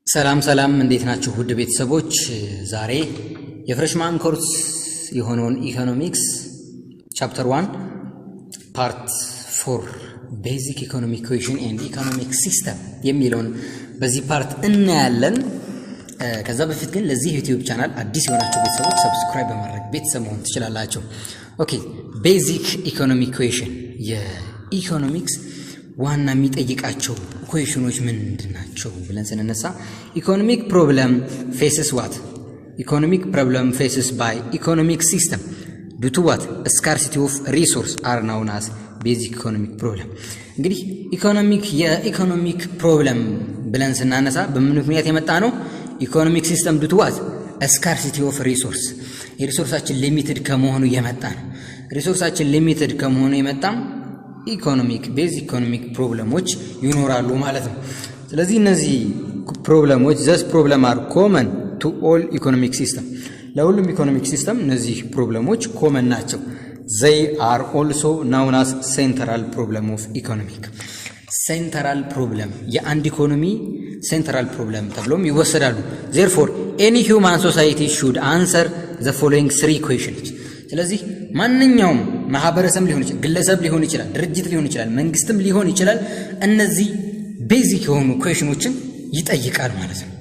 ሰላም እንዴት ናችሁ ውድ ቤተሰቦች? ዛሬ የፍሬሽማን ኮርስ የሆነውን ኢኮኖሚክስ ቻፕተር 1 ፓርት 4 ቤዚክ ኢኮኖሚክ ኢኩዌሽን ኤንድ ኢኮኖሚክ ሲስተም የሚለውን በዚህ ፓርት እናያለን። ከዛ በፊት ግን ለዚህ ዩቲዩብ ቻናል አዲስ የሆናችሁ ቤተሰቦች ሰብስክራይብ በማድረግ ቤተሰብ መሆን ትችላላችሁ። ኦኬ፣ ቤዚክ ኢኮኖሚክ ኢኩዌሽን የኢኮኖሚክስ ዋና የሚጠይቃቸው ኢኩዌሽኖች ምንድናቸው ብለን ስንነሳ ኢኮኖሚክ ፕሮብለም ፌስስ ዋት ኢኮኖሚክ ፕሮብለም ፌስስ ባይ ኢኮኖሚክ ሲስተም ዱ ቱ ዋት ስካርሲቲ ኦፍ ሪሶርስ አር ናውን አስ ቤዚክ ኢኮኖሚክ ፕሮብለም። እንግዲህ የኢኮኖሚክ ፕሮብለም ብለን ስናነሳ በምን ምክንያት የመጣ ነው? ኢኮኖሚክ ሲስተም ዱ ቱ ዋት ስካርሲቲ ኦፍ ሪሶርስ፣ የሪሶርሳችን ሊሚትድ ከመሆኑ የመጣ ነው። ሪሶርሳችን ሊሚትድ ከመሆኑ የመጣም ኢኮኖሚክ ቤዚክ ኢኮኖሚክ ፕሮብለሞች ይኖራሉ ማለት ነው። ስለዚህ እነዚህ ፕሮብለሞች ዘስ ፕሮብለም አር ኮመን ቱ ኦል ኢኮኖሚክ ሲስተም፣ ለሁሉም ኢኮኖሚክ ሲስተም እነዚህ ፕሮብለሞች ኮመን ናቸው። ዘይ አር ኦልሶ ናውን አስ ሴንትራል ፕሮብለም ኦፍ ኢኮኖሚክ። ሴንትራል ፕሮብለም የአንድ ኢኮኖሚ ሴንትራል ፕሮብለም ተብሎም ይወሰዳሉ። ዜርፎር ኤኒ ሂውማን ሶሳይቲ ሹድ አንሰር ዘ ፎሎዊንግ 3 ኢኩዌሽንስ። ስለዚህ ማንኛውም ማህበረሰብ ሊሆን ይችላል፣ ግለሰብ ሊሆን ይችላል፣ ድርጅት ሊሆን ይችላል፣ መንግስትም ሊሆን ይችላል፣ እነዚህ ቤዚክ የሆኑ ኢኩዌሽኖችን ይጠይቃል ማለት ነው።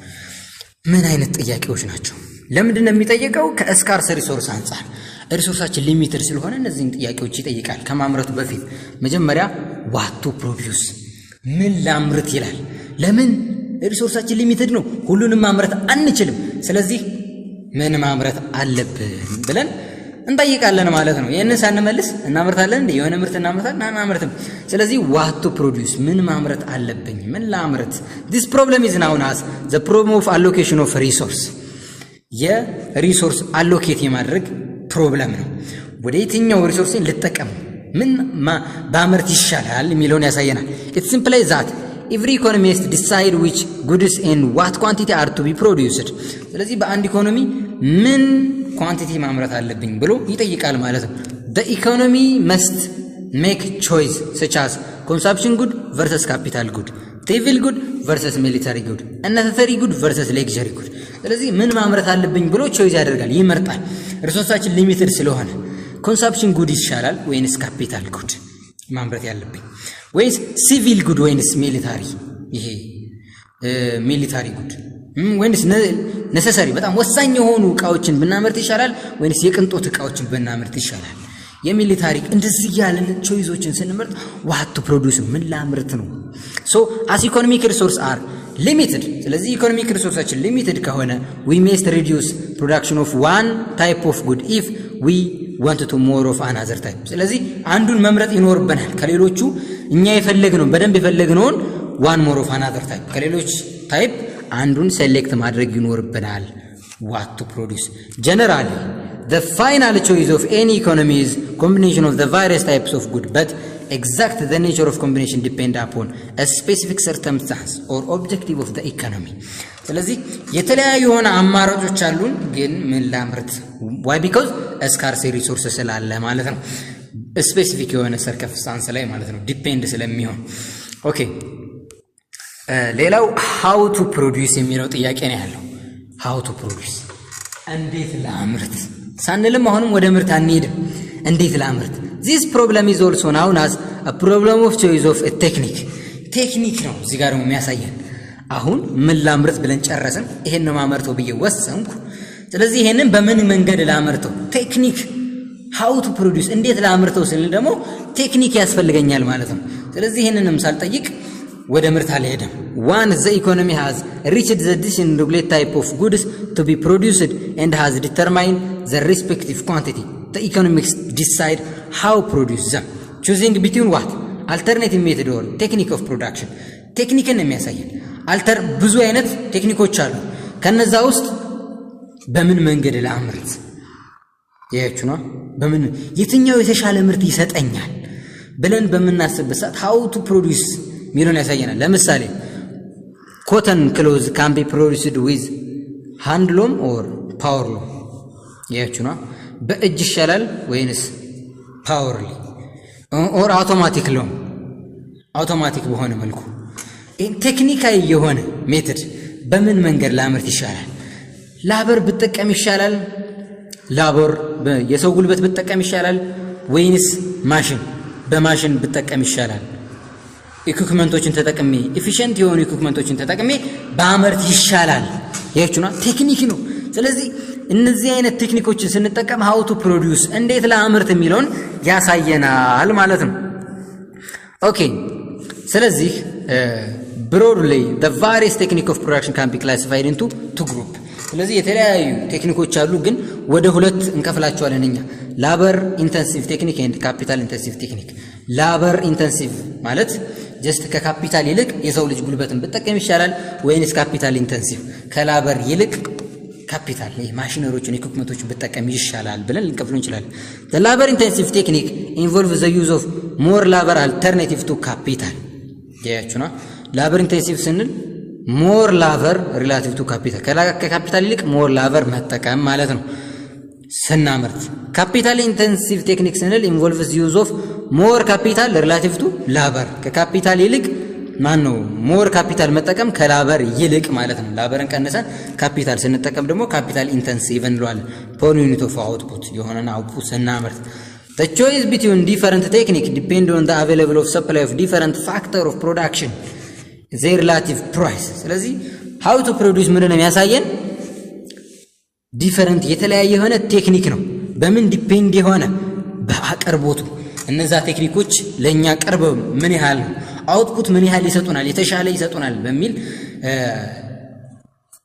ምን አይነት ጥያቄዎች ናቸው? ለምንድን ነው የሚጠይቀው? ከስካርስ ሪሶርስ አንፃር ሪሶርሳችን ሊሚትድ ስለሆነ እነዚህን ጥያቄዎች ይጠይቃል። ከማምረቱ በፊት መጀመሪያ ዋት ቱ ፕሮዲዩስ፣ ምን ላምርት ይላል። ለምን? ሪሶርሳችን ሊሚትድ ነው፣ ሁሉንም ማምረት አንችልም። ስለዚህ ምን ማምረት አለብን ብለን እንጠይቃለን ማለት ነው። ይሄንን ሳንመልስ እናምርታለን እንዴ? የሆነ ምርት እናምርታለን? አናምርትም። ስለዚህ ዋት ቱ ፕሮዲዩስ፣ ምን ማምረት አለብኝ፣ ምን ላምርት። this problem is known as the problem of allocation of resource፣ የሪሶርስ አሎኬት የማድረግ ፕሮብለም ነው። ወደ የትኛው ሪሶርስን ልጠቀም፣ ምን ባምርት ይሻላል የሚለውን ያሳየናል። it implies that every economist decide which goods and what quantity are to be produced። ስለዚህ በአንድ ኢኮኖሚ ምን ኳንቲቲ ማምረት አለብኝ ብሎ ይጠይቃል ማለት ነው። the economy must make choice such as consumption good versus capital good, trivial good versus military good, unnecessary good versus luxury good። ስለዚህ ምን ማምረት አለብኝ ብሎ ቾይዝ ያደርጋል፣ ይመርጣል። ሪሶርሳችን ሊሚትድ ስለሆነ ኮንሰምፕሽን ጉድ ይሻላል ወይንስ ካፒታል ጉድ ማምረት ያለብኝ፣ ወይንስ ሲቪል ጉድ ወይንስ ሚሊታሪ፣ ይሄ ሚሊታሪ ጉድ ወይንስ ነሰሰሪ በጣም ወሳኝ የሆኑ እቃዎችን ብናመርት ይሻላል ወይንስ የቅንጦት እቃዎችን ብናመርት ይሻላል? የሚሊታሪ እንደዚህ ያለን ቾይዞችን ስንመርጥ ዋት ቱ ፕሮዲዩስ ምን ላምርት ነው። ሶ አስ ኢኮኖሚክ ሪሶርስ አር ሊሚትድ፣ ስለዚህ ኢኮኖሚክ ሪሶርሳችን ሊሚትድ ከሆነ we must reduce production of one type of good if we want to more of another type። ስለዚህ አንዱን መምረጥ ይኖርብናል ከሌሎቹ። እኛ የፈለግነው በደንብ የፈለግነውን one more of another type ከሌሎች ታይፕ አንዱን ሴሌክት ማድረግ ይኖርብናል። what to produce generally the final choice of any economy is combination of the various types of good, but exact the nature of combination depend upon a specific circumstance or objective of the economy። ስለዚህ የተለያዩ የሆነ አማራጮች አሉን፣ ግን ምን ላምርት? why? because scarce resources ስላለ ማለት ነው። ስፔሲፊክ የሆነ ሰርከምስታንስ ላይ ማለት ነው ዲፔንድ ስለሚሆን። ኦኬ፣ ሌላው how to produce የሚለው ጥያቄ ነው ያለው። how to produce፣ እንዴት ላምርት ሳንልም አሁንም ወደ ምርት አንሄድም። እንዴት ላምርት? this problem is also known as a problem of choice of a technique። ቴክኒክ ነው እዚህ ጋር የሚያሳየን። አሁን ምን ላምርት ብለን ጨረስን። ይሄን ነው ማመርተው ብዬ ወሰንኩ። ስለዚህ ይሄንን በምን መንገድ ላምርተው? ቴክኒክ how to produce፣ እንዴት ላምርተው ስንል ደግሞ ቴክኒክ ያስፈልገኛል ማለት ነው። ስለዚህ ይሄንንም ሳልጠይቅ ወደ ምርት አልሄድም። one the economy has reached the decision to regulate type of goods to be produced and has determined the respective quantity, the economics decide how produce them, choosing between what alternative method or technique of production። ቴክኒክን የሚያሳየን ብዙ አይነት ቴክኒኮች አሉ። ከነዛ ውስጥ በምን መንገድ ላምርት ያያችሁ ነው። በምን የትኛው የተሻለ ምርት ይሰጠኛል ብለን በመናስበት ሰዓት how to produce ሚሉን ያሳየናል። ለምሳሌ ኮተን ክሎዝ can be produced with hand loom or power loom። ያያችሁ ነው። በእጅ ይሻላል ወይንስ ፓወር or automatic loom፣ አውቶማቲክ በሆነ መልኩ ቴክኒካዊ የሆነ ሜተድ በምን መንገድ ላምርት ይሻላል? ላበር ብጠቀም ይሻላል? ላበር የሰው ጉልበት ብጠቀም ይሻላል ወይንስ ማሽን በማሽን ብጠቀም ይሻላል? ኢኩዊፕመንቶችን ተጠቅሜ ኤፊሺየንት የሆኑ ኢኩዊፕመንቶችን ተጠቅሜ ባመርት ይሻላል? ያችሁና ቴክኒክ ነው። ስለዚህ እነዚህ አይነት ቴክኒኮችን ስንጠቀም how to produce እንዴት ላምርት የሚለውን ያሳየናል ማለት ነው። ኦኬ ስለዚህ broadly the various technique of production can be classified into two group። ስለዚህ የተለያዩ ቴክኒኮች አሉ ግን ወደ ሁለት እንከፍላቸዋለን እኛ labor intensive technique and capital intensive technique። labor intensive ማለት just ከካፒታል ይልቅ የሰው ልጅ ጉልበትን ብጠቀም ይሻላል ወይንስ ካፒታል ኢንተንሲቭ ከላበር ይልቅ ካፒታል ማሽነሪዎችን ኢኩዊፕመንቶችን ብጠቀም ይሻላል ብለን ልንከፍሉ እንችላለን። the labor intensive technique involves the use of more labor alternative to capital። ያያችሁና labor intensive ስንል more labor relative to capital ከካፒታል ይልቅ more labor መጠቀም ማለት ነው ስናመርት። capital intensive technique ስንል involves the use of more capital relative to labor ከካፒታል ይልቅ ማን ነው ሞር ካፒታል መጠቀም ከላበር ይልቅ ማለት ነው። ላበርን ቀንሰን ካፒታል ስንጠቀም ደግሞ ካፒታል ኢንተንሲቭ እንለዋለን። per unit of output የሆነን አውትፑት ስናመርት the choice between different technique depend on the available of supply of different factor of production their relative price። ስለዚህ how to produce ምንድን ነው የሚያሳየን ዲፈረንት የተለያየ የሆነ ቴክኒክ ነው። በምን ዲፔንድ የሆነ በአቅርቦቱ እነዛ ቴክኒኮች ለኛ ቅርብ ምን ያህል ነው አውትፑት ምን ያህል ይሰጡናል የተሻለ ይሰጡናል በሚል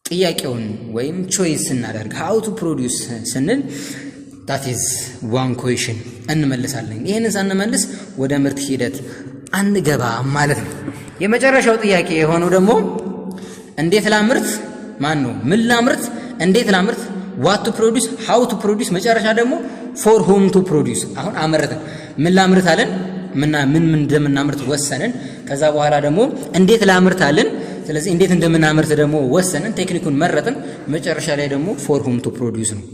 ጥያቄውን ወይም ቾይስ እናደርግ how to produce ስንል that is one question እንመልሳለን። ይሄንን ሳንመልስ ወደ ምርት ሂደት አንገባ ማለት ነው። የመጨረሻው ጥያቄ የሆነው ደግሞ እንዴት ላምርት ማን ነው ምን ላምርት እንዴት ላምርት what to produce how to produce መጨረሻ ደግሞ for whom to produce። አሁን አመረተ ምን ላምርት አለን ምን እንደምናምርት ወሰንን። ከዛ በኋላ ደግሞ እንዴት ላምርት አለን። ስለዚህ እንዴት እንደምናምርት ደግሞ ወሰንን ቴክኒኩን መረጥን። መጨረሻ ላይ ደግሞ for whom to produce ነው።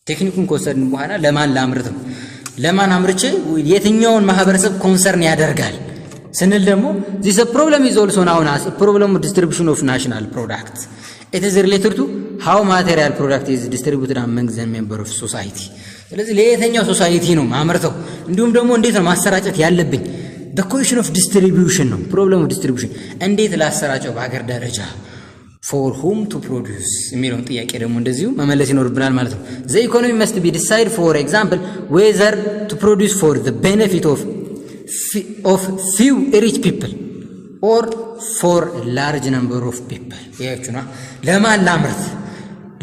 ቴክኒኩን ከወሰድን በኋላ ለማን ላምርት ነው ለማን አምርቼ የትኛውን ማህበረሰብ ኮንሰርን ያደርጋል ስንል ደግሞ this problem is also known as problem of distribution of national product. It is related to how material product is distributed among the members of society። ስለዚህ ለየትኛው ሶሳይቲ ነው ማምርተው እንዲሁም ደግሞ እንዴት ነው ማሰራጨት ያለብኝ the question of distribution ነው problem of distribution እንዴት ላሰራጨው በአገር ደረጃ for whom to produce የሚለውን ጥያቄ ደግሞ እንደዚሁ መመለስ ይኖርብናል ማለት ነው። the economy must be decided for example whether to produce for the benefit of few rich people or for a large number of people። ያያችሁና ለማን ላምርት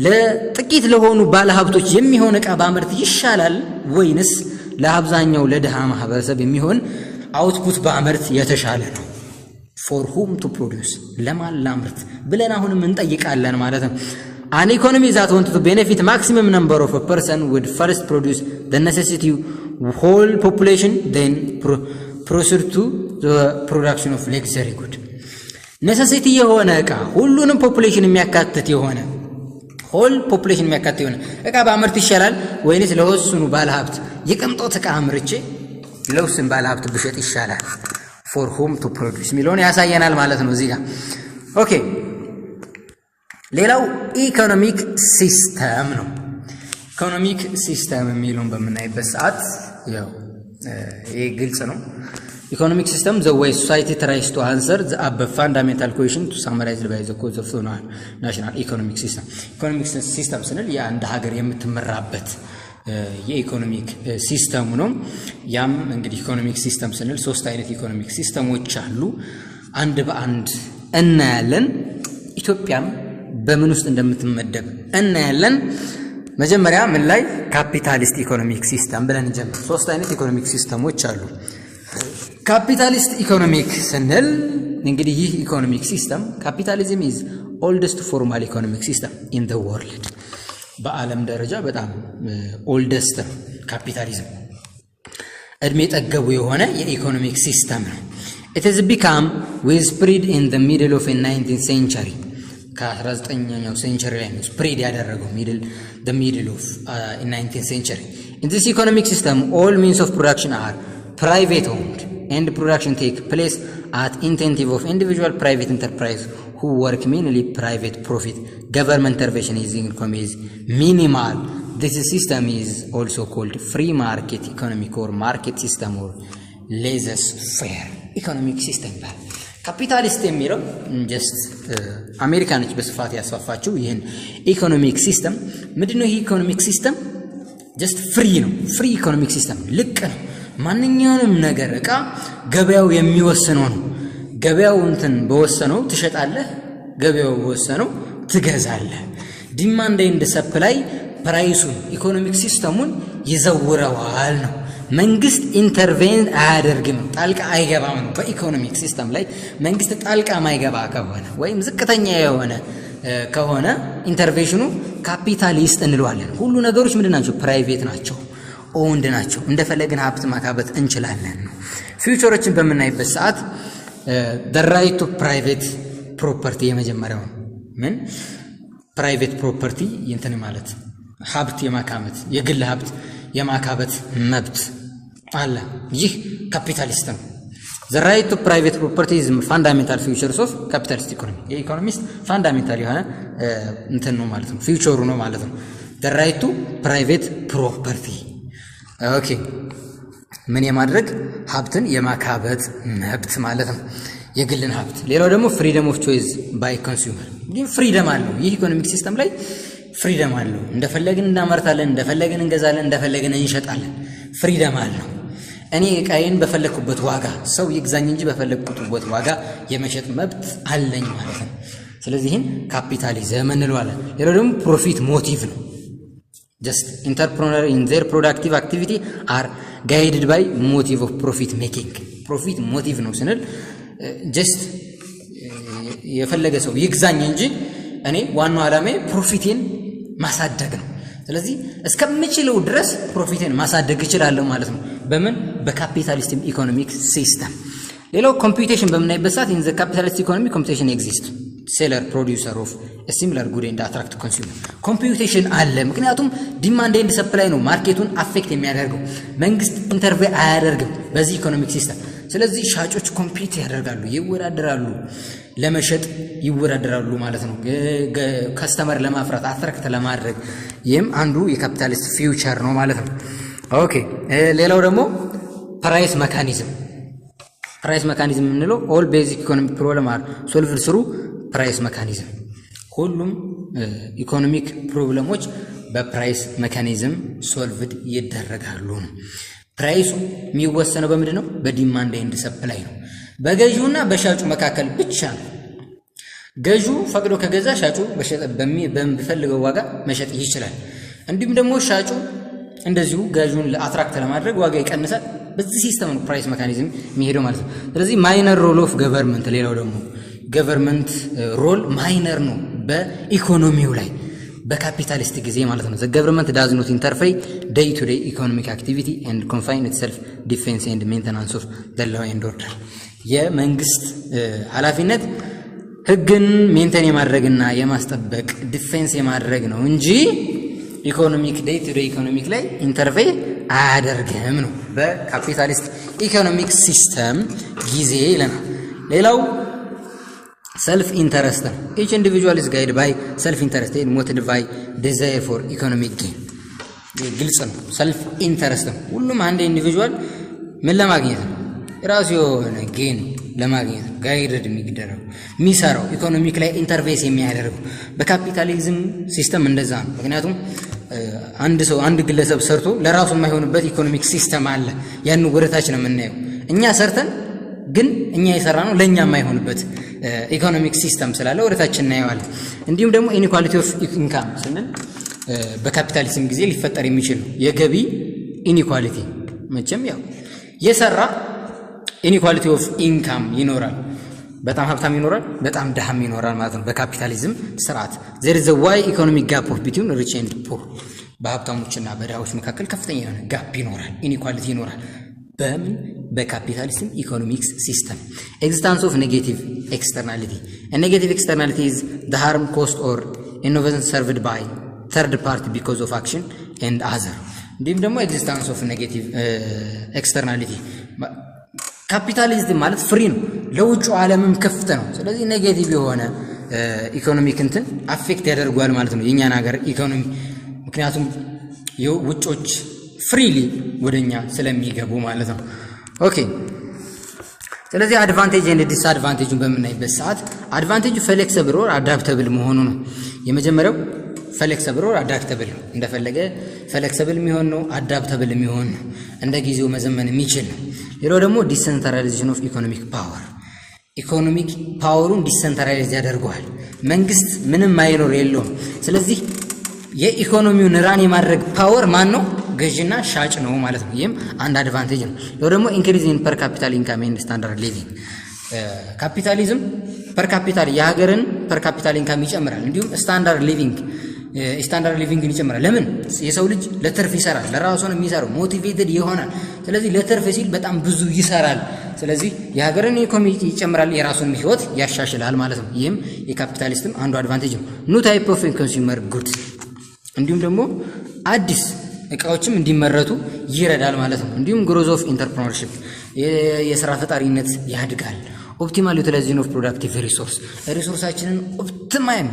ለጥቂት ለሆኑ ባለሀብቶች የሚሆን ዕቃ ባምርት ይሻላል ወይንስ ለአብዛኛው ለድሃ ማህበረሰብ የሚሆን አውትፑት ባምርት የተሻለ ነው? for whom to produce ለማን ላምርት ብለን አሁንም እንጠይቃለን ማለት ነው። an economy that wants to benefit maximum number of a person would first produce the necessity whole population then proceed to the production of luxury good። necessity የሆነ ዕቃ ሁሉንም ፖፑሌሽን የሚያካትት የሆነ ሆል ፖፑሌሽን የሚያካትት የሆነ ዕቃ ባምርት ይሻላል ወይንስ ለወሰኑ ባለሀብት የቅንጦት ዕቃ አምርቼ ለውስን ባለሀብት ብሸጥ ይሻላል? for whom to produce ሚለውን ያሳየናል ማለት ነው እዚህ ጋር። ኦኬ ሌላው ኢኮኖሚክ ሲስተም ነው። ኢኮኖሚክ ሲስተም የሚለውን በምናይበት ሰዓት ያው ይሄ ግልጽ ነው። economic system the way society tries to answer the above fundamental question to summarize by the cause of national economic system። economic system ስንል የአንድ ሀገር የምትመራበት የኢኮኖሚክ ሲስተም ነው። ያም እንግዲህ ኢኮኖሚክ ሲስተም ስንል ሶስት አይነት ኢኮኖሚክ ሲስተሞች አሉ። አንድ በአንድ እናያለን። ኢትዮጵያም በምን ውስጥ እንደምትመደብ እናያለን። መጀመሪያ ምን ላይ ካፒታሊስት ኢኮኖሚክ ሲስተም ብለን እንጀምር። ሶስት አይነት ኢኮኖሚክ ሲስተሞች አሉ። ካፒታሊስት ኢኮኖሚክ ስንል እንግዲህ ይህ ኢኮኖሚክ ሲስተም ካፒታሊዝም is oldest formal economic system in the world። በዓለም ደረጃ በጣም ኦልደስት ካፒታሊዝም እድሜ ጠገቡ የሆነ የኢኮኖሚክ ሲስተም ነው። it has become with spread in the middle of the 19th century ከ19ኛው ሴንቸሪ ላይ ነው ስፕሬድ ያደረገው the middle of 19th century። in this economic system all means of production are private owned and production take place at incentive of individual private enterprise who work mainly private profit. Government intervention is in economy is minimal. This system is also called free market economic or market system or laissez-faire economic system. ካፒታሊስት የሚለው ጀስት አሜሪካኖች በስፋት ያስፋፋቸው ይሄን ኢኮኖሚክ ሲስተም ምንድነው? ይሄ ኢኮኖሚክ ሲስተም ጀስት ፍሪ ነው። ፍሪ ኢኮኖሚክ ሲስተም ልቅ ነው። ማንኛውንም ነገር እቃ ገበያው የሚወስነው ነው። ገበያው እንትን በወሰነው ትሸጣለህ፣ ገበያው በወሰነው ትገዛለህ። ዲማንድ ኤንድ ሰፕላይ ፕራይሱን ኢኮኖሚክ ሲስተሙን ይዘውረዋል ነው። መንግስት ኢንተርቬን አያደርግም፣ ጣልቃ አይገባም ነው። በኢኮኖሚክ ሲስተም ላይ መንግስት ጣልቃ ማይገባ ከሆነ ወይም ዝቅተኛ የሆነ ከሆነ ኢንተርቬንሽኑ ካፒታሊስት እንለዋለን። ሁሉ ነገሮች ምንድን ናቸው? ፕራይቬት ናቸው፣ ኦውንድ ናቸው። እንደፈለግን ሀብት ማካበት እንችላለን ነው። ፊውቸሮችን በምናይበት ሰዓት the right to private property የመጀመሪያው ምን ፕራይቬት ፕሮፐርቲ እንትን ማለት ሀብት የማካበት የግል ሀብት የማካበት መብት አለ። ይህ ካፒታሊስት ነው። the right to private property is fundamental features of capitalist economy. የኢኮኖሚስት ፋንዳሜንታል የሆነ እንትን ነው ማለት ነው፣ ፊውቸሩ ነው ማለት ነው። the right to private property ኦኬ ምን የማድረግ ሀብትን የማካበት መብት ማለት ነው፣ የግልን ሀብት። ሌላው ደግሞ ፍሪደም ኦፍ ቾይስ ባይ ኮንሱመር። ግን ፍሪደም አለው ይህ ኢኮኖሚክ ሲስተም ላይ ፍሪደም አለው። እንደፈለግን እናመርታለን፣ እንደፈለግን እንገዛለን፣ እንደፈለግን እንሸጣለን። ፍሪደም አለው። እኔ እቃዬን በፈለኩበት ዋጋ ሰው ይግዛኝ እንጂ በፈለኩበት ዋጋ የመሸጥ መብት አለኝ ማለት ነው። ስለዚህ ይህን ካፒታሊዝም እንለዋለን። ሌላው ደግሞ ፕሮፊት ሞቲቭ ነው። just entrepreneur in their productive activity are guided by motive of profit making. profit motive ነው ስንል just የፈለገ ሰው ይግዛኝ እንጂ እኔ ዋናው ዓላማዬ ፕሮፊቴን ማሳደግ ነው። ስለዚህ እስከምችለው ድረስ ፕሮፊቴን ማሳደግ እችላለሁ ማለት ነው። በምን? በካፒታሊስት ኢኮኖሚክ ሲስተም። ሌላው ኮምፒውቴሽን በምናይበት ሰዓት in the capitalist economy computation exists. seller producer of a similar good and attract consumer. ኮምፒውቴሽን አለ። ምክንያቱም ዲማንድ ኤንድ ሰፕላይ ነው ማርኬቱን አፌክት የሚያደርገው። መንግስት ኢንተርቬን አያደርግም በዚህ ኢኮኖሚክ ሲስተም። ስለዚህ ሻጮች ኮምፒት ያደርጋሉ፣ ይወዳደራሉ፣ ለመሸጥ ይወዳደራሉ ማለት ነው። ከስተመር ለማፍራት አትራክት ለማድረግ ይህም አንዱ የካፒታሊስት ፊውቸር ነው ማለት ነው። ኦኬ ሌላው ደግሞ ፕራይስ መካኒዝም። ፕራይስ መካኒዝም የምንለው ኦል ቤዚክ ኢኮኖሚክ ፕሮብለም አር ሶልቭድ ስሩ ፕራይስ መካኒዝም። ሁሉም ኢኮኖሚክ ፕሮብለሞች በፕራይስ መካኒዝም ሶልቭድ ይደረጋሉ ነው። ፕራይሱ የሚወሰነው በምንድን ነው? በዲማንድ ኤንድ ሰፕላይ ነው። በገዢውና በሻጩ መካከል ብቻ ነው። ገዢው ፈቅዶ ከገዛ ሻጩ በሚፈልገው ዋጋ መሸጥ ይችላል። እንዲሁም ደግሞ ሻጩ እንደዚሁ ገዢውን ለአትራክት ለማድረግ ዋጋ ይቀንሳል። በዚህ ሲስተም ነው ፕራይስ መካኒዝም የሚሄደው ማለት ነው። ስለዚህ ማይነር ሮል ኦፍ ገቨርንመንት፣ ሌላው ደግሞ ገቨርንመንት ሮል ማይነር ነው በኢኮኖሚው ላይ በካፒታሊስት ጊዜ ማለት ነው። the government does not interfere day to day economic activity and confine itself defense and maintenance of the law and order. የመንግስት ኃላፊነት ህግን ሜንቴን የማድረግና የማስጠበቅ ዲፌንስ የማድረግ ነው እንጂ ኢኮኖሚክ ዴይ ቱ ዴይ ኢኮኖሚክ ላይ ኢንተርፌር አያደርግም ነው በካፒታሊስት ኢኮኖሚክ ሲስተም ጊዜ ይለናል። ሌላው self interest ነው። each individual is guided by self interest and motivated by desire for economic gain. ግልጽ ነው። self interest ነው። ሁሉም አንድ ኢንዲቪጁዋል ምን ለማግኘት ነው? ራሱ የሆነ ጌን ለማግኘት ነው ጋይድድ የሚደረገው የሚሰራው ኢኮኖሚክ ላይ ኢንተርፌስ የሚያደርገው። በካፒታሊዝም ሲስተም እንደዛ ነው። ምክንያቱም አንድ ግለሰብ ሰርቶ ለራሱ የማይሆንበት ኢኮኖሚክ ሲስተም አለ። ያን ወደታች ነው የምናየው። እኛ ሰርተን ግን እኛ የሰራነው ለኛ የማይሆንበት ኢኮኖሚክ ሲስተም ስላለ ወደታች እናየዋለን። እንዲሁም ደግሞ ኢኒኳሊቲ ኦፍ ኢንካም ስንል በካፒታሊዝም ጊዜ ሊፈጠር የሚችል የገቢ ኢኒኳሊቲ። መቼም ያው የሰራ ኢኒኳሊቲ ኦፍ ኢንካም ይኖራል። በጣም ሀብታም ይኖራል፣ በጣም ድሃም ይኖራል ማለት ነው በካፒታሊዝም ስርዓት። there is a wide economic gap between rich and poor. በሀብታሞችና በድሃዎች መካከል ከፍተኛ የሆነ ጋፕ ይኖራል፣ ኢኒኳሊቲ ይኖራል። በምን? በካፒታሊዝም ኢኮኖሚክስ ሲስተም። ኤግዚስታንስ ኦፍ ኔጌቲቭ ኤክስተርናሊቲ። ኔጌቲቭ ኤክስተርናሊቲ ኢዝ the harm cost or innovation served by third party because of action and other. እንዲሁም ደግሞ ኤግዚስታንስ ኦፍ ኔጌቲቭ ኤክስተርናሊቲ። ካፒታሊዝም ማለት ፍሪ ነው፣ ለውጭ ዓለምም ክፍት ነው። ስለዚህ ኔጌቲቭ የሆነ ኢኮኖሚክ እንትን አፌክት ያደርጓል ማለት ነው የኛን ሀገር ኢኮኖሚ ምክንያቱም የውጮች ፍሪሊ ወደኛ ስለሚገቡ ማለት ነው ኦኬ ስለዚህ አድቫንቴጅ ኤንድ ዲስአድቫንቴጁን በመናይበት ሰዓት አድቫንቴጁ ፍሌክሲብል ኦር አዳፕተብል መሆኑ ነው የመጀመሪያው ፍሌክሲብል ኦር አዳፕተብል እንደፈለገ ፍሌክሲብል የሚሆን ነው አዳፕተብል የሚሆን ነው እንደ ጊዜው መዘመን የሚችል ነው ሌላው ደግሞ ዲሰንትራላይዜሽን ኦፍ ኢኮኖሚክ ፓወር ኢኮኖሚክ ፓወሩን ዲሰንትራላይዝ ያደርጋል መንግስት ምንም ማይኖር የለውም ስለዚህ የኢኮኖሚውን ራን የማድረግ ፓወር ማን ነው ገዥና ሻጭ ነው ማለት ነው ይሄም አንድ አድቫንቴጅ ነው ሌላው ደግሞ ኢንክሪዝ ኢን ፐር ካፒታል ኢንካም ኤንድ ስታንዳርድ ሊቪንግ ካፒታሊዝም ፐር ካፒታል የሀገርን ፐር ካፒታል ኢንካም ይጨምራል እንዲሁም ስታንዳርድ ሊቪንግን ይጨምራል ለምን የሰው ልጅ ለትርፍ ይሰራል ለራሱ ነው የሚሰራው ሞቲቬትድ ይሆናል ስለዚህ ለትርፍ ሲል በጣም ብዙ ይሰራል ስለዚህ የሀገርን ኢኮኖሚ ይጨምራል የራሱን ህይወት ያሻሽላል ማለት ነው ይሄም የካፒታሊዝም አንዱ አድቫንቴጅ ነው ኒው ታይፕ ኦፍ ኮንሱመር ጉድስ እንዲሁም ደግሞ አዲስ እቃዎችም እንዲመረቱ ይረዳል ማለት ነው እንዲሁም ግሮዝ ኦፍ ኢንተርፕረነርሺፕ የሥራ ፈጣሪነት ያድጋል ኦፕቲማል ዩቲላይዜሽን ኦፍ ፕሮዳክቲቭ ሪሶርሳችንን ኦፕቲማይም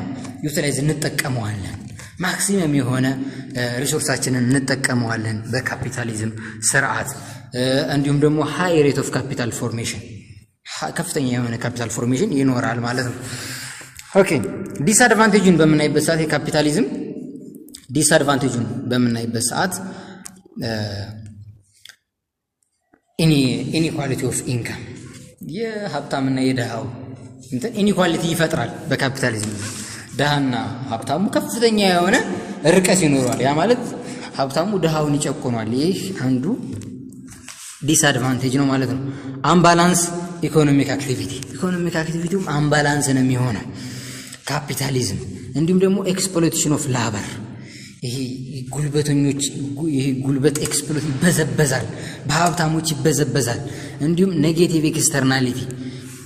ዩቲላይዝ እንጠቀመዋለን ማክሲመም የሆነ ሪሶርሳችንን እንጠቀመዋለን በካፒታሊዝም ስርዓት እንዲሁም ደግሞ ሃይ ሬት ኦፍ ካፒታል ፎርሜሽን ከፍተኛ የሆነ ካፒታል ፎርሜሽን ይኖራል ማለት ነው ኦኬ ዲስአድቫንቴጁን በመናይበት ሰዓት የካፒታሊዝም ዲስአድቫንቴጁን በመናይበት ሰዓት ኢኒኳሊቲ ኦፍ ኢንካም የሀብታምና የደሃው ኢኒኳሊቲ ይፈጥራል በካፒታሊዝም ደሃና ሀብታሙ ከፍተኛ የሆነ ርቀት ይኖራል ያ ማለት ሀብታሙ ደሃውን ይጨቁናል ይህ አንዱ ዲስአድቫንቴጅ ነው ማለት ነው አምባላንስ ኢኮኖሚክ አክቲቪቲውም አምባላንስ ነው የሚሆነው ካፒታሊዝም እንዲሁም ደግሞ ኤክስፕሎይቴሽን ኦፍ ላበር ይሄ ጉልበተኞች ይሄ ጉልበት ኤክስፕሎይት ይበዘበዛል በሀብታሞች ይበዘበዛል እንዲሁም ኔጌቲቭ ኤክስተርናሊቲ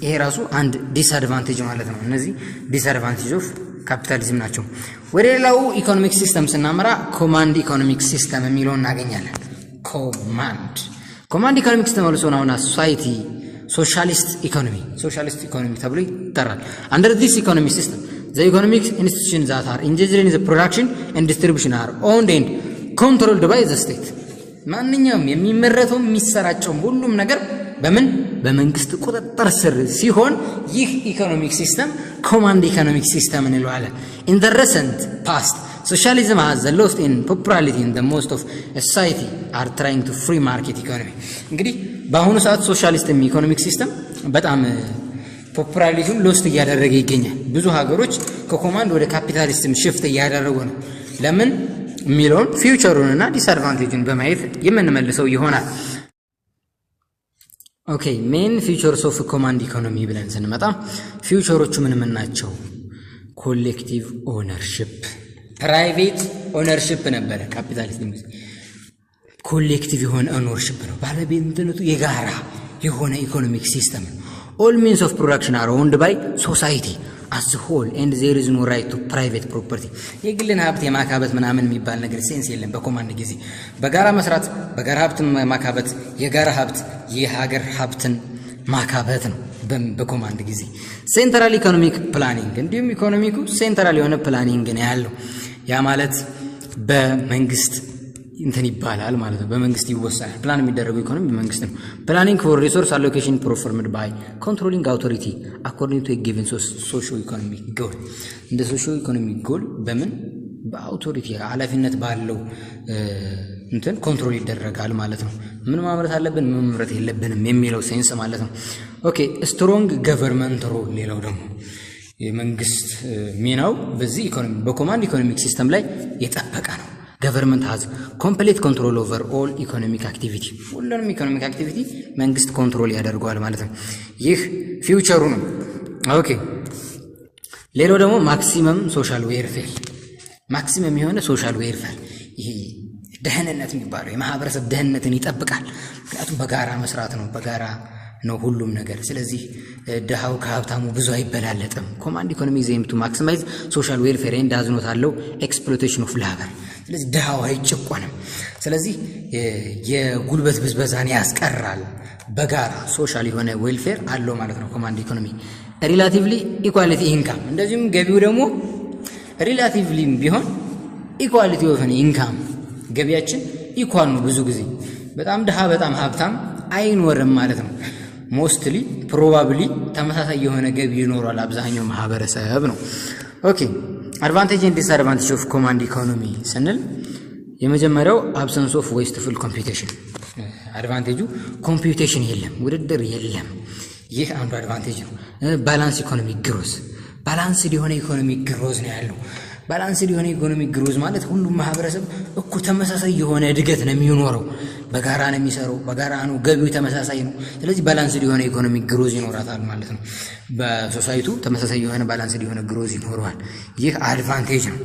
ይሄ ራሱ አንድ ዲስአድቫንቴጅ ማለት ነው እነዚህ ዲስአድቫንቴጅ ኦፍ ካፒታሊዝም ናቸው ወደ ሌላው ኢኮኖሚክ ሲስተም ስናመራ ኮማንድ ኢኮኖሚክ ሲስተም የሚለውን እናገኛለን ኮማንድ ኢኮኖሚክ ሲስተም also known as ሶሻሊስት ኢኮኖሚ ተብሎ ይጠራል under this economic system the economic institutions that are engaged in the production and distribution are owned and controlled by the state ማንኛውም የሚመረተው የሚሰራጨው ሁሉም ነገር በመንግስት ቁጥጥር ስር ሲሆን ይህ ኢኮኖሚክ ሲስተም ኮማንድ ኢኮኖሚክ ሲስተም እንለዋለን in the recent past socialism has lost in popularity in the most of society are trying to free market economy እንግዲህ በአሁኑ ሰዓት ሶሻሊስት ኢኮኖሚክ ሲስተም በጣም ፖፑላሪቲውን ሎስት እያደረገ ይገኛል ብዙ ሀገሮች ከኮማንድ ወደ ካፒታሊዝም ሽፍት እያደረጉ ነው ለምን ሚሊዮን ፊውቸሩንና ዲስአድቫንቴጁን በማየት የምንመልሰው ይሆናል ኦኬ ሜን ፊውቸርስ ኦፍ ኮማንድ ኢኮኖሚ ብለን ስንመጣ ፊውቸሮቹ ምን ናቸው ኮሌክቲቭ ኦነርሺፕ ፕራይቬት ኦነርሺፕ ነበር ካፒታሊዝም ኮሌክቲቭ የሆነ ኦነርሺፕ ነው ባለቤትነቱ የጋራ የሆነ ኢኮኖሚክ ሲስተም all means of production are owned by society as a whole and there is no right to private property የግልን ሀብት የማካበት ምናምን የሚባል ነገር ሴንስ የለም በኮማንድ ጊዜ በጋራ መስራት በጋራ ሀብት ማካበት የጋራ ሀብት የሀገር ሀብትን ማካበት ነው በኮማንድ ጊዜ ሴንትራል ኢኮኖሚክ ፕላኒንግ እንዲሁም ኢኮኖሚኩ ሴንትራል የሆነ ፕላኒንግ ነው ያለው ያ ማለት በመንግስት እንትን ይባላል ማለት ነው በመንግስት ይወሰናል ፕላን የሚደረገው ኢኮኖሚ በመንግስት ነው ፕላኒንግ ፎር ሪሶርስ አሎኬሽን performed by controlling authority according to a given socio-economic goal እንደ socio-economic goal በአውቶሪቲ ኃላፊነት ባለው እንትን ኮንትሮል ይደረጋል ማለት ነው ምን ማምረት አለብን ምን ማምረት የለብንም የሚለው ሴንስ ማለት ነው ኦኬ ስትሮንግ ገቨርንመንት ሮል ሌላው ደግሞ የመንግስት ሚናው በዚህ ኢኮኖሚ በኮማንድ ኢኮኖሚክ ሲስተም ላይ የጠበቀ ነው government has complete control over all economic activity ሁሉንም ኢኮኖሚክ አክቲቪቲ መንግስት ኮንትሮል ያደርጋል ማለት ነው ይህ ፊውቸሩ ነው ኦኬ ሌላው ደግሞ ማክሲመም ሶሻል ዌልፌር ማክሲመም የሆነ ሶሻል ዌልፌር ይሄ ደህንነት የሚባለው የማህበረሰብ ደህንነትን ይጠብቃል ምክንያቱም በጋራ መስራት ነው በጋራ ነው ሁሉም ነገር ስለዚህ ደሃው ከሀብታሙ ብዙ አይበላለጥም ኮማንድ ኢኮኖሚ ዜም ቱ ማክሲማይዝ ሶሻል ዌልፌር ኤንድ ዳዝ ኖት አለው ኤክስፕሎይቴሽን ኦፍ ላበር ስለዚህ ደሃው አይጨቆንም ስለዚህ የጉልበት ብዝበዛን ያስቀራል በጋራ ሶሻል የሆነ ዌልፌር አለው ማለት ነው ኮማንድ ኢኮኖሚ ሪላቲቭሊ ኢኳሊቲ ኢንካም እንደዚሁም ገቢው ደግሞ ሪላቲቭሊ ቢሆን ኢኳሊቲ ኦፍ ኢንካም ገቢያችን ኢኳል ነው። ብዙ ጊዜ በጣም ድሃ በጣም ሀብታም አይኖርም ማለት ነው። ሞስትሊ ፕሮባብሊ ተመሳሳይ የሆነ ገቢ ይኖራል አብዛኛው ማህበረሰብ ነው። ኦኬ አድቫንቴጅ ኤንድ ዲስአድቫንቴጅ ኦፍ ኮማንድ ኢኮኖሚ ስንል የመጀመሪያው አብሰንስ ኦፍ ዌስትፉል ኮምፒውቴሽን። አድቫንቴጁ ኮምፒውቴሽን የለም፣ ውድድር የለም። ይህ አንዱ አድቫንቴጅ ነው። ባላንስ ኢኮኖሚክ ግሮዝ፣ ባላንስድ የሆነ ኢኮኖሚክ ግሮዝ ነው ያለው። ባላንስድ የሆነ ኢኮኖሚክ ግሮዝ ማለት ሁሉም ማህበረሰብ እኩል ተመሳሳይ የሆነ እድገት ነው የሚኖረው። በጋራ ነው የሚሰራው፣ በጋራ ነው ገቢው ተመሳሳይ ነው። ስለዚህ ባላንስድ የሆነ ኢኮኖሚክ ግሮዝ ይኖራታል ማለት ነው። በሶሳይቱ ተመሳሳይ የሆነ ባላንስድ የሆነ ግሮዝ ይኖረዋል። ይህ አድቫንቴጅ ነው።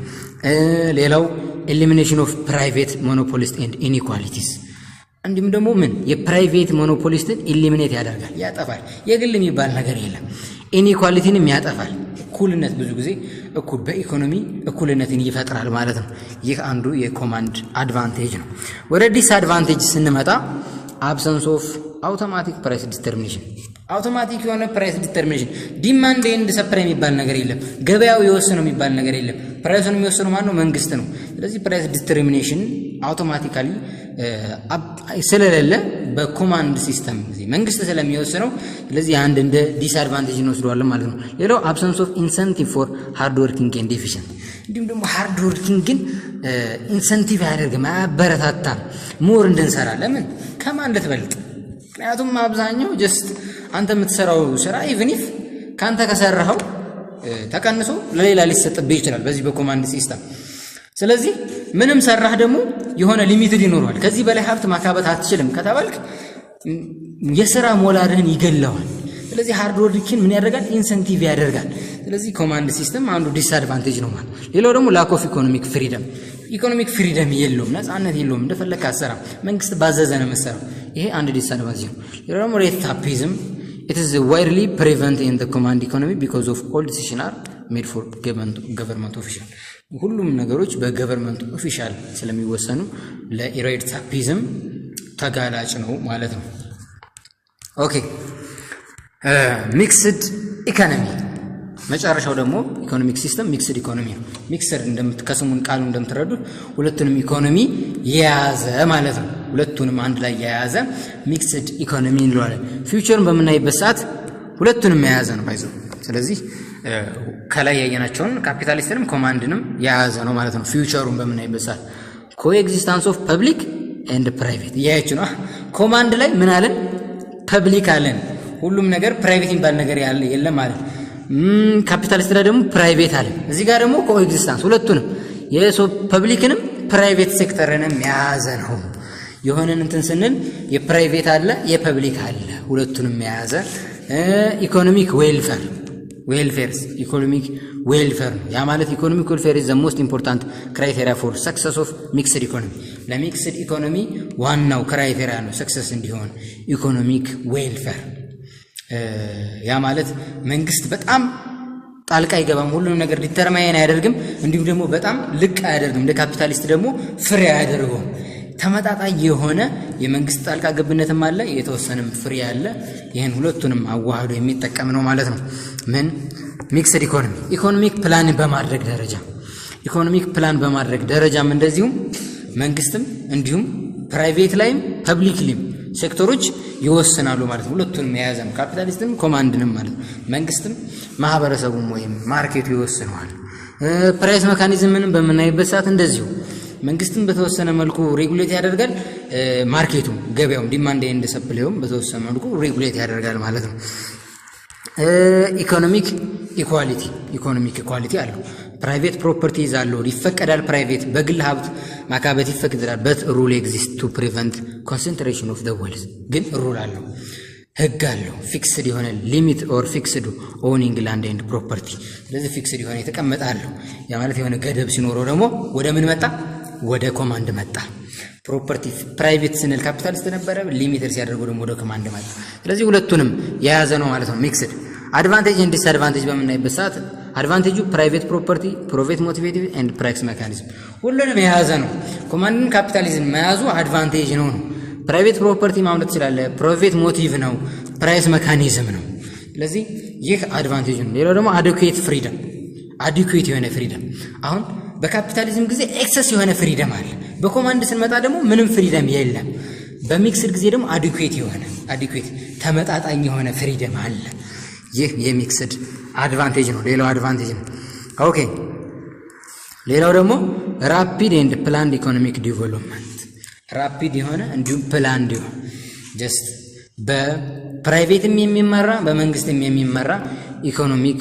ሌላው ኤሊሚኔሽን ኦፍ ፕራይቬት ሞኖፖሊስት ኤንድ ኢንኢኳሊቲስ። እንዲሁም ደግሞ ምን የፕራይቬት ሞኖፖሊስትን ኢሊሚኔት ያደርጋል፣ ያጠፋል። የግል የሚባል ነገር የለም። ኢንኢኳሊቲንም ያጠፋል። እኩልነት ብዙ ጊዜ እኩል በኢኮኖሚ እኩልነትን ይፈጥራል ማለት ነው። ይህ አንዱ የኮማንድ አድቫንቴጅ ነው። ወደ ዲስአድቫንቴጅ ስንመጣ አብሰንስ ኦፍ አውቶማቲክ ፕራይስ ዲተርሚኔሽን። አውቶማቲክ የሆነ ፕራይስ ዲተርሚኔሽን ዲማንድ ኤንድ ሰፕላይ የሚባል ነገር የለም። ገበያው የወሰነው የሚባል ነገር የለም። ፕራይሱን የሚወስነው ማን ነው? መንግስት ነው። ስለዚህ ፕራይስ ዲተርሚኔሽን አውቶማቲካሊ ስለሌለ በኮማንድ ሲስተም መንግስት ስለሚወስነው ስለዚህ አንድ እንደ ዲስአድቫንቴጅ እንወስደዋለን ማለት ነው። ሌላው አብሰንስ ኦፍ ኢንሰንቲቭ ፎር ሃርድ ወርኪንግ ኤንድ ኤፊሽንት። እንዲሁም ደግሞ ሃርድ ወርኪንግን ኢንሰንቲቭ አያደርግም፣ አያበረታታም ሞር እንድንሰራ። ለምን? ከማን ልትበልጥ? ምክንያቱም አብዛኛው ጀስት አንተ የምትሰራው ስራ ኢቭን ኢፍ ካንተ ከሰራኸው ተቀንሶ ለሌላ ሊሰጥብህ ይችላል በዚህ በኮማንድ ሲስተም። ስለዚህ ምንም ሰራህ ደግሞ የሆነ ሊሚትድ ይኖረዋል። ከዚህ በላይ ሀብት ማካበት አትችልም ከተባልክ የሥራ ሞራልህን ይገለዋል። ስለዚህ ሃርድ ወርኪንግ ምን ያደርጋል? ኢንሰንቲቭ ያደርጋል። ስለዚህ ኮማንድ ሲስተም አንዱ ዲስአድቫንቴጅ ነው ማለት። ሌላው ደግሞ ላክ ኦፍ ኢኮኖሚክ ፍሪደም። ኢኮኖሚክ ፍሪደም የለውም፣ ነፃነት የለውም። እንደፈለክ አሰራ፣ መንግስት ባዘዘ ነው የምትሰራው። ይሄ አንድ ዲስአድቫንቴጅ ነው። ሌላው ደግሞ ሬት ታፒዝም። it is widely prevalent in the command economy because of all decisions are made for government official. ሁሉም ነገሮች በገቨርንመንት ኦፊሻል ስለሚወሰኑ ለሬት ታፒዝም ተጋላጭ ነው ማለት ነው። ኦኬ ሚክስድ ኢኮኖሚ። መጨረሻው ደግሞ ኢኮኖሚክ ሲስተም ሚክስድ ኢኮኖሚ ነው። ሚክስድ ከስሙን ቃሉ እንደምትረዱት ሁለቱንም ኢኮኖሚ የያዘ ማለት ነው። ሁለቱንም አንድ ላይ የያዘ ሚክስድ ኢኮኖሚ እንለዋለን። ፊውቸርን በምናይበት ሰዓት ሁለቱንም የያዘ ነው ባይዘው። ስለዚህ ከላይ ያየናቸውን ካፒታሊስትንም ኮማንድንም የያዘ ነው ማለት ነው። ፊውቸሩን በምናይበት ሰዓት ኮኤግዚስተንስ ኦፍ ፐብሊክ ኤንድ ፕራይቬት እያያችሁ ነው። ኮማንድ ላይ ምን አለን? ፐብሊክ አለን። ሁሉም ነገር ፕራይቬት የሚባል ነገር ያለ የለም ማለት ነው። ካፒታሊስት ላይ ደግሞ ፕራይቬት አለ። እዚህ ጋር ደግሞ ኮኤግዚስተንስ ሁለቱንም ፐብሊክንም ፕራይቬት ሴክተርንም የያዘ ነው። የሆነን እንትን ስንል የፕራይቬት አለ የፐብሊክ አለ፣ ሁለቱንም የያዘ ኢኮኖሚክ ዌልፌር ኢኮኖሚክ ዌልፌር ነው። ያ ማለት ኢኮኖሚክ ዌልፌር ኢዝ ዘ ሞስት ኢምፖርታንት ክራይቴሪያ ፎር ሰክሰስ ኦፍ ሚክስድ ኢኮኖሚ። ለሚክስድ ኢኮኖሚ ዋናው ክራይቴሪያ ነው ሰክሰስ እንዲሆን ኢኮኖሚክ ዌልፌር። ያ ማለት መንግስት በጣም ጣልቃ አይገባም፣ ሁሉንም ነገር ዲተርማይን አያደርግም፣ እንዲሁም ደግሞ በጣም ልቅ አያደርግም። እንደ ካፒታሊስት ደግሞ ፍሬ አያደርገውም። ተመጣጣኝ የሆነ የመንግስት ጣልቃ ገብነትም አለ፣ የተወሰነም ፍሬ አለ። ይህን ሁለቱንም አዋህዶ የሚጠቀም ነው ማለት ነው። ምን ሚክስድ ኢኮኖሚ። ኢኮኖሚክ ፕላን በማድረግ ደረጃም እንደዚሁም መንግስትም እንዲሁም ፕራይቬት ላይም ፐብሊክ ላይም ሴክተሮች ይወስናሉ ማለት ነው። ሁለቱንም የያዘ ነው። ካፒታሊስትም ኮማንድንም ማለት ነው። መንግስትም ማህበረሰቡም ወይም ማርኬቱ ይወስነዋል። ፕራይስ ሜካኒዝምንም በምናይበት ሰዓት እንደዚሁ መንግስትም በተወሰነ መልኩ ሬጉሌት ያደርጋል፣ ማርኬቱ ገበያውም ዲማንድ ኤንድ ሰፕላይም በተወሰነ መልኩ ሬጉሌት ያደርጋል ማለት ነው። ኢኮኖሚክ ኢኳሊቲ አለው። ፕራይቬት ፕሮፐርቲዝ አለው፣ ይፈቀዳል። ፕራይቬት በግል ሀብት ማካበት ይፈቀዳል። በት ሩል ኤግዚስት ቱ ፕሪቨንት ኮንሰንትሬሽን ኦፍ ዘ ዌልዝ። ግን ሩል አለው፣ ህግ አለው። ፊክስድ የሆነ ሊሚት ኦር ፊክስድ ኦውኒንግ ላንድ ኤንድ ፕሮፐርቲ። ስለዚህ ፊክስድ የሆነ የተቀመጠ አለው። ያ ማለት የሆነ ገደብ ሲኖረው ደግሞ ወደ ምን መጣ? ወደ ኮማንድ መጣ። ፕሮፐርቲ ፕራይቬት ስንል ካፒታሊስት ነበረ፣ ሊሚትድ ሲያደርገው ደግሞ ወደ ኮማንድ መጣ። ስለዚህ ሁለቱንም የያዘ ነው ማለት ነው ሚክስድ። አድቫንቴጅ ኤንድ ዲስአድቫንቴጅ በምናይበት ሰዓት አድቫንቴጁ ፕራይቬት ፕሮፐርቲ፣ ፕሮፊት ሞቲቬቲቭ ኤንድ ፕራይስ ሜካኒዝም ሁሉንም የያዘ ነው። ኮማንድን ካፒታሊዝም መያዙ አድቫንቴጅ ነው። ፕራይቬት ፕሮፐርቲ ማምረት ይችላል፣ ፕሮፊት ሞቲቭ ነው፣ ፕራይስ ሜካኒዝም ነው። ስለዚህ ይህ አድቫንቴጅ ነው። ሌላው ደግሞ አዲኩዌት ፍሪደም፣ አዲኩዌት የሆነ ፍሪደም። አሁን በካፒታሊዝም ጊዜ ኤክሰስ የሆነ ፍሪደም አለ። በኮማንድ ስንመጣ ደግሞ ምንም ፍሪደም የለም። በሚክስድ ጊዜ ደግሞ አዲኩዌት ተመጣጣኝ የሆነ ፍሪደም አለ። ይህ የሚክስድ አድቫንቴጅ ነው። ሌላው አድቫንቴጅ ነው። ኦኬ ሌላው ደግሞ ራፒድ ኤንድ ፕላንድ ኢኮኖሚክ ዲቨሎፕመንት፣ ራፒድ የሆነ እንዲሁም ፕላንድ የሆነ ጀስት በፕራይቬትም የሚመራ በመንግስትም የሚመራ ኢኮኖሚክ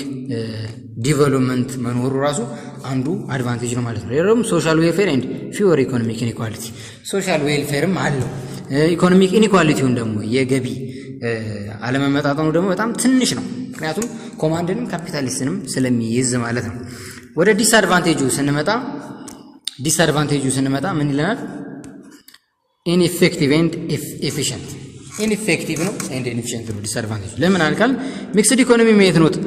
ዲቨሎፕመንት መኖሩ ራሱ አንዱ አድቫንቴጅ ነው ማለት ነው። ሌላው ደግሞ ሶሻል ዌልፌር ኤንድ ፊወር ኢኮኖሚክ ኢኒኳሊቲ፣ ሶሻል ዌልፌርም አለው። ኢኮኖሚክ ኢኒኳሊቲውን ደግሞ የገቢ አለመመጣጠኑ ደግሞ በጣም ትንሽ ነው። ምክንያቱም ኮማንድንም ካፒታሊስትንም ስለሚይዝ ማለት ነው። ወደ ዲስአድቫንቴጁ ስንመጣ ምን ይለናል? ኢንኢፌክቲቭ ኤንድ ኤፊሽንት። ኢንኢፌክቲቭ ነው ኤንድ ኢንኤፊሽንት ነው ዲስአድቫንቴጁ። ለምን አልካል? ሚክስድ ኢኮኖሚ ሜት ኖት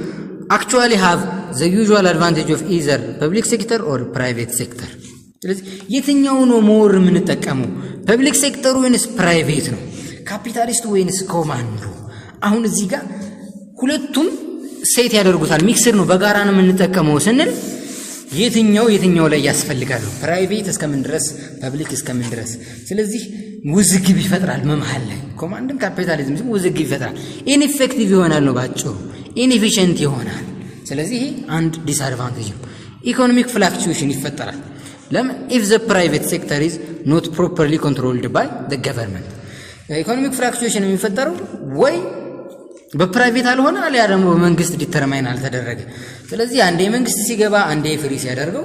actually have the usual advantage of either public sector or private sector። ስለዚህ የትኛው ነው ሞር የምንጠቀመው? ፐብሊክ ሴክተሩ ወይንስ ፕራይቬት ነው? ካፒታሊስቱ ወይንስ ኮማንዱ? አሁን እዚህ ጋር ሁለቱም ሴት ያደርጉታል። ሚክስድ ነው በጋራ ነው የምንጠቀመው ስንል የትኛው ላይ ያስፈልጋል? ፕራይቬት እስከምን ድረስ ፐብሊክ እስከምን ድረስ? ስለዚህ ውዝግብ ይፈጥራል መማል ላይ ኮማንድም ካፒታሊዝም ውዝግብ ይፈጥራል። ኢንኢፌክቲቭ ይሆናል ነው ባጭሩ፣ ኢንኤፊሽንት ይሆናል። ስለዚህ ይሄ አንድ ዲስአድቫንቴጅ ነው። ኢኮኖሚክ ፍላክቹዌሽን ይፈጠራል። ለምን? if the private sector is not properly controlled by the government። ኢኮኖሚክ ፍላክቹዌሽን የሚፈጠረው ወይ በፕራይቬት አልሆነ አልያ ደግሞ በመንግስት ዲተርማይን አልተደረገ። ስለዚህ አንዴ መንግስት ሲገባ አንዴ ፍሪ ሲያደርገው፣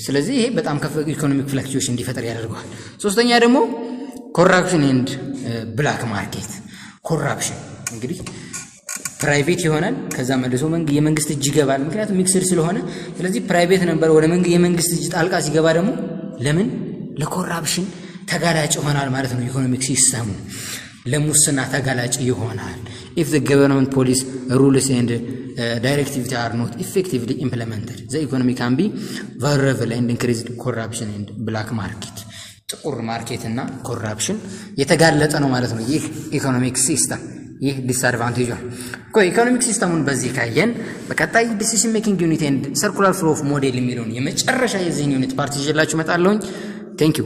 ስለዚህ ይሄ በጣም ኢኮኖሚክ ፍላክቹዌሽን እንዲፈጠር ያደርገዋል። ሶስተኛ ደግሞ ኮራፕሽን ኤንድ ብላክ ማርኬት። ኮራፕሽን እንግዲህ ፕራይቬት ይሆናል፣ ከዛ መልሶ የመንግስት እጅ ይገባል። ምክንያቱም ሚክስድ ስለሆነ። ስለዚህ ፕራይቬት ነበር ወደ የመንግስት እጅ ጣልቃ ሲገባ ደግሞ ለምን ለኮራፕሽን ተጋላጭ ይሆናል ማለት ነው። ኢኮኖሚክ ሲስተሙ ለሙስና ተጋላጭ ይሆናል። if the government policy rules and directives are not effectively implemented the economy can be vulnerable and increased corruption and black market። ጥቁር ማርኬት እና ኮራፕሽን የተጋለጠ ነው ማለት ነው ይህ ኢኮኖሚክ ሲስተም። ይህ ዲስአድቫንቴጅ ነው። ኢኮኖሚክ ሲስተሙን በዚህ ካየን በቀጣይ ዲሲሽን ሜኪንግ ዩኒት ኤንድ ሰርኩላር ፍሎ ኦፍ ሞዴል የሚለውን የመጨረሻ የዚህን ዩኒት ፓርት ይዤላችሁ እመጣለሁኝ። ቴንክ ዩ